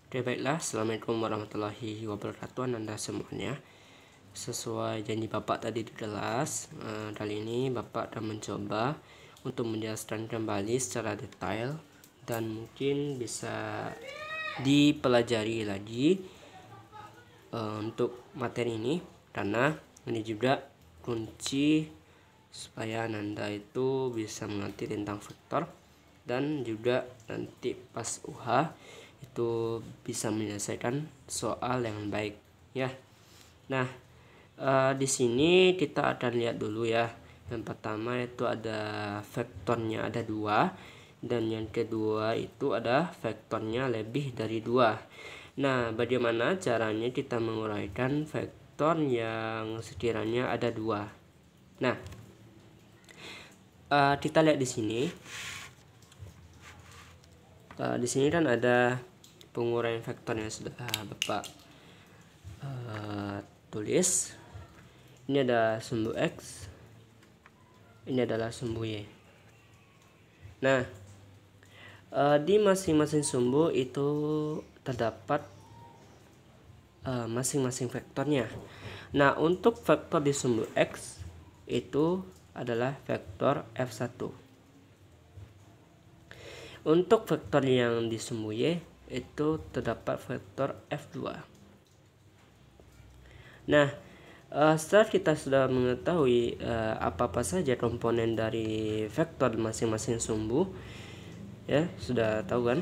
Oke, baiklah. Assalamualaikum warahmatullahi wabarakatuh Anda semuanya. Sesuai janji Bapak tadi di kelas, kali ini Bapak akan mencoba untuk menjelaskan kembali secara detail dan mungkin bisa dipelajari lagi untuk materi ini, karena ini juga kunci supaya Anda itu bisa mengerti tentang vektor dan juga nanti pas UH itu bisa menyelesaikan soal yang baik ya. Nah, di sini kita akan lihat dulu ya. Yang pertama itu ada vektornya ada 2, dan yang kedua itu ada vektornya lebih dari 2. Nah, bagaimana caranya kita menguraikan vektor yang sekiranya ada 2? Nah, kita lihat di sini. Di sini kan ada penguraian vektornya sudah Bapak tulis. Ini ada sumbu X, ini adalah sumbu Y. Nah, di masing-masing sumbu itu terdapat masing-masing vektornya. Nah, untuk vektor di sumbu X itu adalah vektor F1. Untuk vektor yang di sumbu Y itu terdapat vektor F2. Nah, setelah kita sudah mengetahui apa-apa saja komponen dari vektor masing-masing sumbu, ya sudah tahu kan?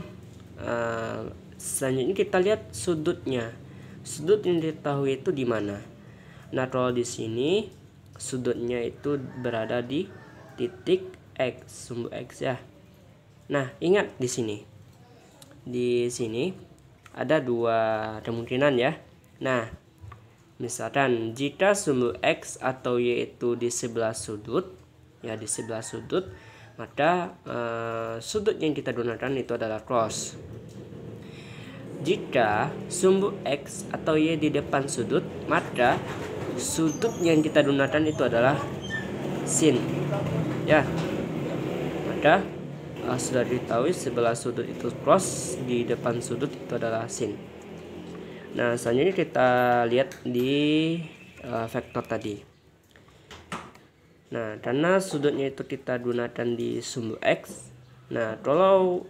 Selanjutnya kita lihat sudutnya. Sudut yang diketahui itu di mana? Nah, kalau di sini sudutnya itu berada di titik X, sumbu X ya. Nah, ingat di sini. Di sini ada 2 kemungkinan ya. Nah, misalkan jika sumbu X atau Y itu di sebelah sudut, ya di sebelah sudut, maka sudut yang kita gunakan itu adalah cos. Jika sumbu X atau Y di depan sudut, maka sudut yang kita gunakan itu adalah sin. Ya. Maka sudah diketahui sebelah sudut itu cos, di depan sudut itu adalah sin. Nah, selanjutnya kita lihat di vektor tadi. Nah, karena sudutnya itu kita gunakan di sumbu X. Nah, kalau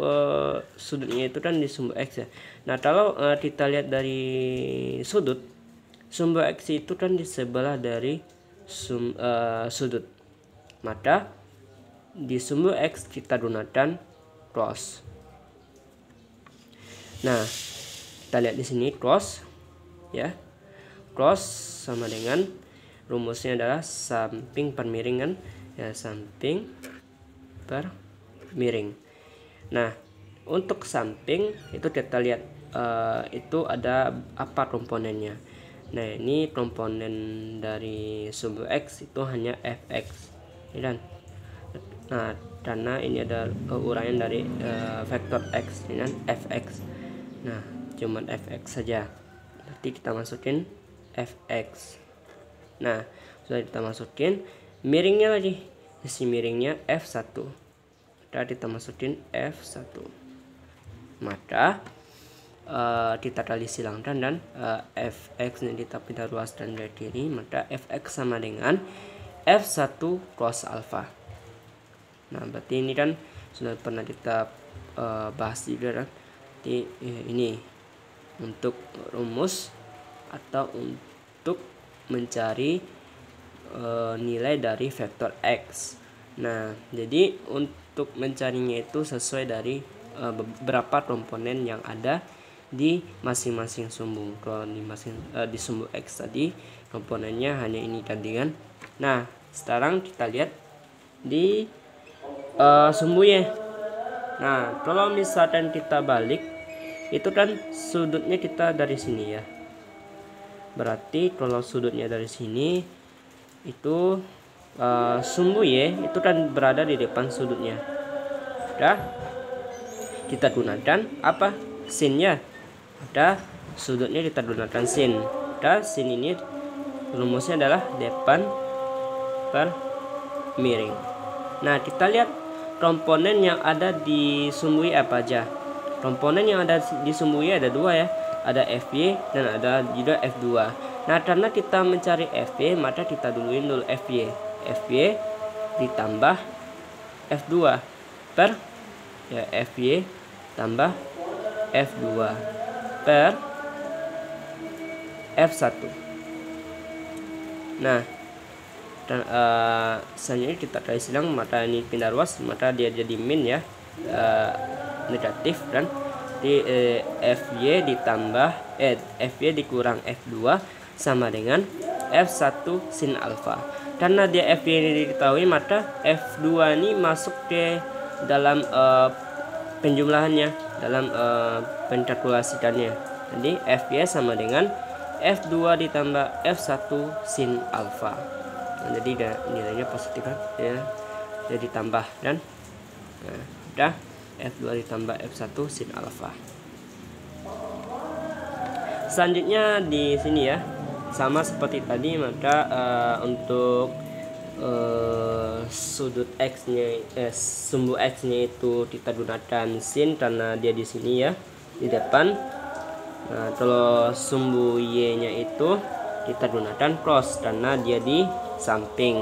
sudutnya itu kan di sumbu X ya. Nah, kalau kita lihat dari sudut, sumbu X itu kan di sebelah dari sudut. Maka di sumbu X kita gunakan cos. Nah, kita lihat di sini cos ya. Cos sama dengan rumusnya adalah samping per miring kan? Ya, samping per miring. Nah, untuk samping itu kita lihat itu ada apa komponennya. Nah, ini komponen dari sumbu X itu hanya fx. Ya kan? Nah, karena ini ada uraian dari vektor X dengan fx. Nah, cuman fx saja. Berarti kita masukin fx. Nah, sudah kita masukin miringnya lagi. Sisi miringnya f1. Kita masukin f1. Maka kita kali silangkan dan fx ini kita pindah ruaskan dari kiri, maka fx sama dengan f1 cos alpha. Nah, berarti ini kan sudah pernah kita bahas juga kan. Jadi ini untuk rumus atau untuk mencari nilai dari vektor X. Nah, jadi untuk mencarinya itu sesuai dari beberapa komponen yang ada di masing-masing sumbu. Kalau di sumbu X tadi komponennya hanya ini tadi kan. Nah, sekarang kita lihat di sumbu Y. Nah, kalau misalkan kita balik, itu kan sudutnya kita dari sini ya. Berarti kalau sudutnya dari sini, itu sumbu Y itu kan berada di depan sudutnya. Udah, kita gunakan apa? Sin ya. Ada sudutnya kita gunakan sin. Udah, sin ini rumusnya adalah depan per miring. Nah, kita lihat komponen yang ada di sumbu Y apa aja. komponen yang ada di sumbu Y ada dua ya, ada FY dan ada juga F2. Nah, karena kita mencari FY, maka kita duluin dulu FY. FY ditambah F2 per ya FY tambah F2 per F1. Nah, dan selanjutnya kita kali silang, maka ini pindah ruas, maka dia jadi min ya, negatif, dan di FY ditambah FY dikurang F2 sama dengan F1 sin alfa. Karena dia FY ini diketahui, maka F2 ini masuk ke dalam penjumlahannya, dalam penkalkulasikannya. Jadi FY sama dengan F2 ditambah F1 sin alfa. Nah, jadi nilainya positif kan ya, jadi tambah, dan nah, udah F2 ditambah F1 sin alfa. Selanjutnya di sini ya, sama seperti tadi, maka untuk sudut x-nya sumbu x-nya itu kita gunakan sin karena dia di sini ya, di depan. Nah, kalau sumbu y-nya itu kita gunakan cross karena dia di samping.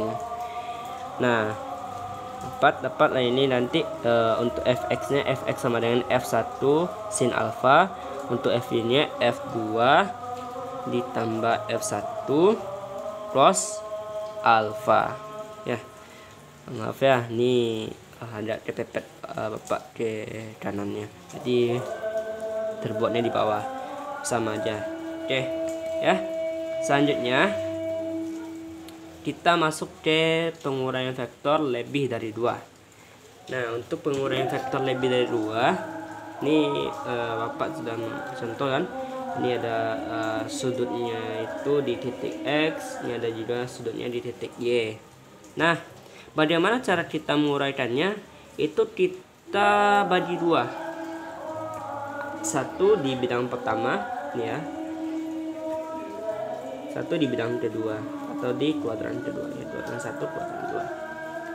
Nah, dapat lah ini nanti untuk fx-nya, fx sama dengan f1 sin alfa, untuk f-nya f2 ditambah f1 cross alfa ya. Maaf ya, ini ada kepepet bapak ke kanannya, jadi terbuatnya di bawah, sama aja. Oke ya, selanjutnya kita masuk ke penguraian vektor lebih dari 2. Nah, untuk penguraian vektor lebih dari 2 ini bapak sudah contoh kan, ini ada sudutnya itu di titik x, ini ada juga sudutnya di titik y. Nah, bagaimana cara kita menguraikannya? Itu kita bagi 2, satu di bidang pertama ya, satu di bidang kedua atau di kuadran kedua ya, kuadran 1 kuadran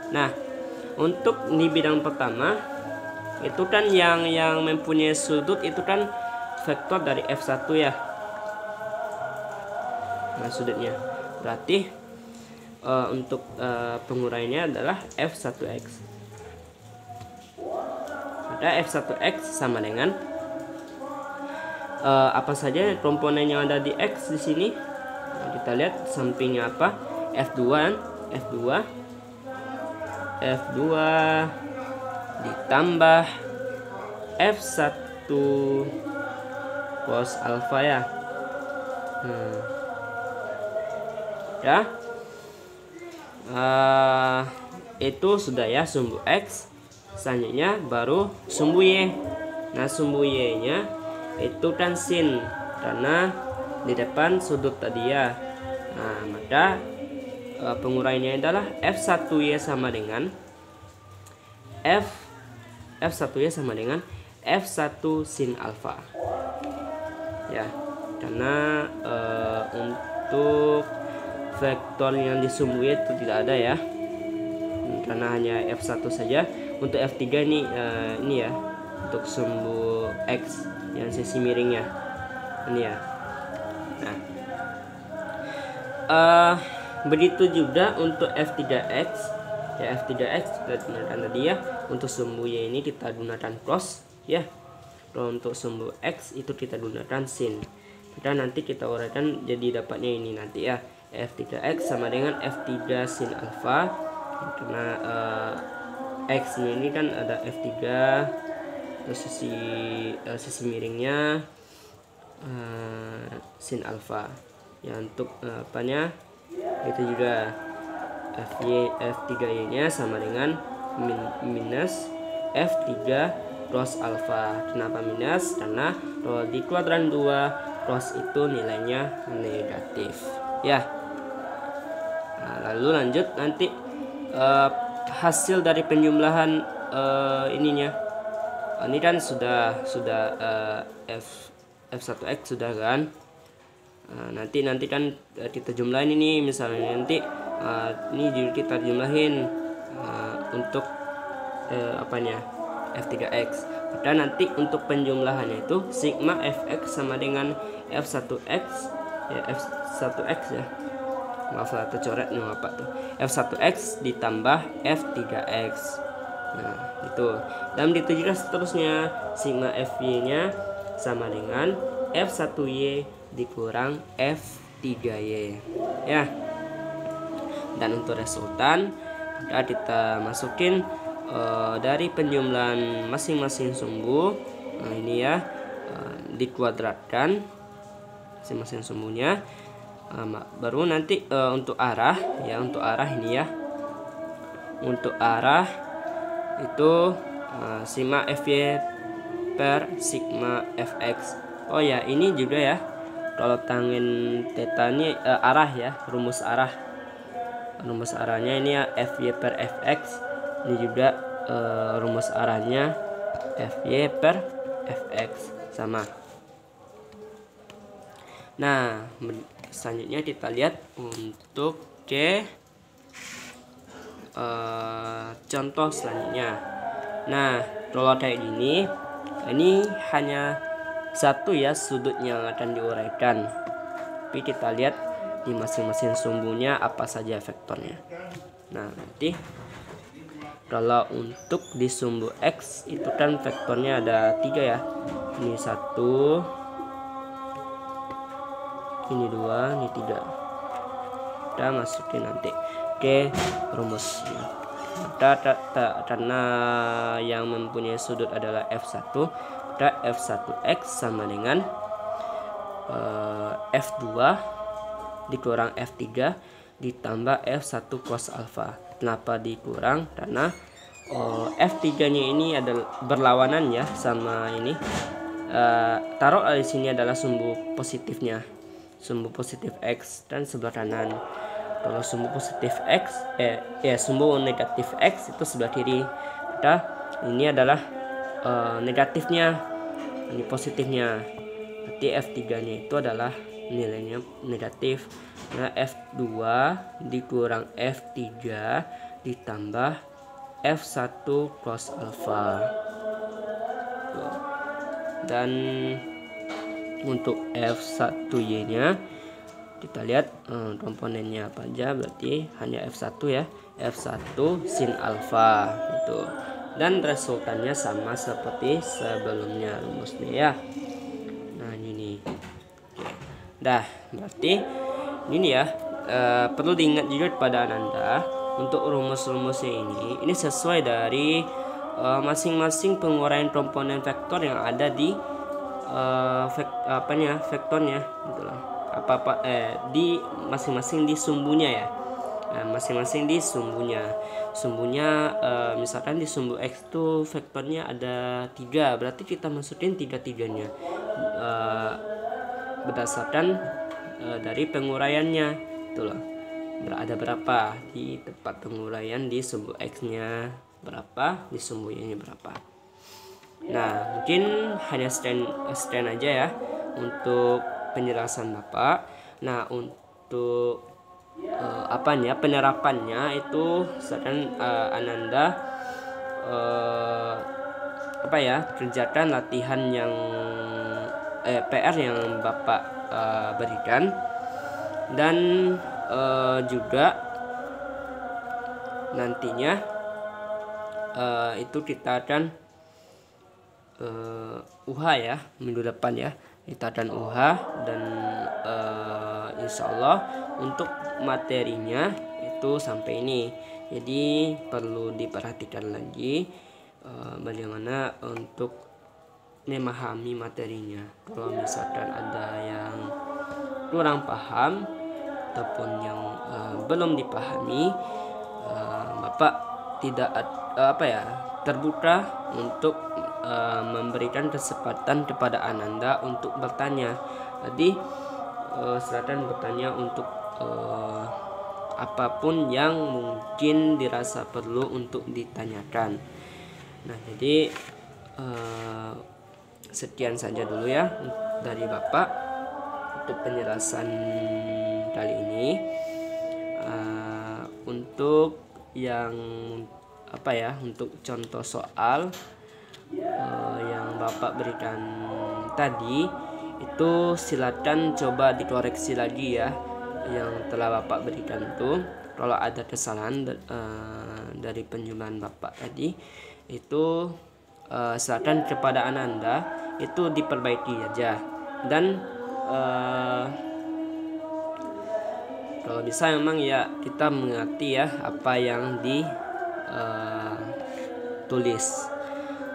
2. Nah, untuk di bidang pertama itu kan yang mempunyai sudut itu kan vektor dari f1 ya. Nah, sudutnya berarti untuk penguraiannya adalah f1x. Maka f1x sama dengan apa saja komponen yang ada di x di sini. Nah, kita lihat sampingnya apa, f2 ditambah f1 cos alfa ya. Ya, itu sudah ya sumbu x. Selanjutnya baru sumbu y. Nah, sumbu y nya itu kan sin karena di depan sudut tadi ya. Nah, maka penguraiannya adalah f1y sama dengan f1y sama dengan f1 sin alfa ya, karena untuk vektor yang di sumbu y itu tidak ada ya, karena hanya f1 saja. Untuk f3 ini ya, untuk sumbu x yang sisi miringnya ini ya. Nah, begitu juga untuk f3x ya, f3x kita gunakan tadi ya. Untuk sumbu y ini kita gunakan cos ya. Kalau untuk sumbu x itu kita gunakan sin. Dan nanti kita uraikan jadi dapatnya ini nanti ya, f3x sama dengan f3 sin alfa, karena x nya ini kan ada f3 terus sisi miringnya sin alfa ya. Untuk apanya itu juga f3y nya sama dengan minus f3 cos alfa. Kenapa minus? Karena kalau di kuadran 2 cos itu nilainya negatif ya. Nah, lalu lanjut nanti hasil dari penjumlahan ininya. Ini kan sudah f1x sudah kan. Nanti kan kita jumlahin ini, misalnya nanti ini juga kita jumlahin untuk apanya f3x. Dan nanti untuk penjumlahannya itu sigma fx sama dengan f1x ya, f1x ya, maaf lah tercoret nih apa tuh, f1x ditambah f3x. Nah itu, dan begitu juga seterusnya, sigma fy nya sama dengan f1y dikurang f3y ya. Dan untuk resultan kita masukin dari penjumlahan masing-masing sumbu. Nah ini ya, dikuadratkan masing-masing sumbunya. Baru nanti untuk arah ya, untuk arah ini ya, untuk arah itu sigma fy per sigma fx. Oh ya, ini juga ya, kalau tangen theta ini arah ya, rumus arahnya ini ya fy per fx. Ini juga rumus arahnya fy per fx sama. Nah selanjutnya kita lihat untuk contoh selanjutnya. Nah kalau kayak gini, ini hanya satu ya sudut yang akan diuraikan, tapi kita lihat di masing-masing sumbunya apa saja vektornya. Nah nanti kalau untuk di sumbu X itu kan vektornya ada 3 ya. Ini 1, ini 2, ini 3. Kita masukin nanti ke rumusnya. Karena yang mempunyai sudut adalah F1, maka F1X sama dengan F2 dikurang F3 ditambah F1 cos alpha. Kenapa dikurang? Karena F3 nya ini adalah berlawanan ya sama ini. Taruh di sini adalah sumbu positifnya, sumbu positif X, dan sebelah kanan. Kalau sumbu positif X sumbu negatif X itu sebelah kiri. Maka ini adalah negatifnya, ini positifnya. Berarti F3 nya itu adalah nilainya negatif. Nah F2 dikurang F3 ditambah F1 cos alpha. Dan untuk F1y nya kita lihat komponennya apa aja, berarti hanya F1 ya, F1 sin alpha itu. Dan resultannya sama seperti sebelumnya rumusnya ya. Nah ini dah, berarti ini ya, perlu diingat juga kepada Ananda untuk rumus-rumusnya ini sesuai dari masing-masing penguraian komponen vektor yang ada di vektornya gitulah, di masing-masing di sumbunya ya. Masing-masing di sumbunya. Misalkan di sumbu X itu vektornya ada 3, berarti kita masukin 3-3-nya berdasarkan dari penguraiannya itulah, ada berapa di tempat penguraian di sumbu X nya berapa, di sumbu Y nya berapa. Nah mungkin hanya stand aja ya untuk penjelasan Bapak. Nah untuk penerapannya itu misalkan Ananda kerjakan latihan yang PR yang Bapak berikan, dan juga nantinya itu kita akan UH ya, minggu depan ya, kita akan UH. Dan insya Allah untuk materinya itu sampai ini. Jadi perlu diperhatikan lagi bagaimana untuk memahami materinya. Kalau misalkan ada yang kurang paham ataupun yang belum dipahami, Bapak tidak terbuka untuk memberikan kesempatan kepada Ananda untuk bertanya. Jadi silakan bertanya untuk apapun yang mungkin dirasa perlu untuk ditanyakan. Nah jadi sekian saja dulu ya dari Bapak untuk penjelasan kali ini. Untuk yang untuk contoh soal yang Bapak berikan tadi itu silakan coba dikoreksi lagi ya, yang telah Bapak berikan itu. Kalau ada kesalahan dari penjumlahan Bapak tadi itu silakan kepada Ananda itu diperbaiki aja, dan kalau bisa memang ya kita mengerti ya apa yang ditulis.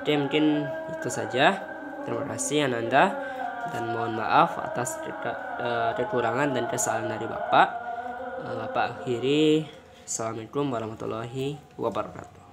Oke, mungkin itu saja. Terima kasih Ananda, dan mohon maaf atas kekurangan dan kesalahan dari Bapak. Bapak akhiri. Assalamualaikum warahmatullahi wabarakatuh.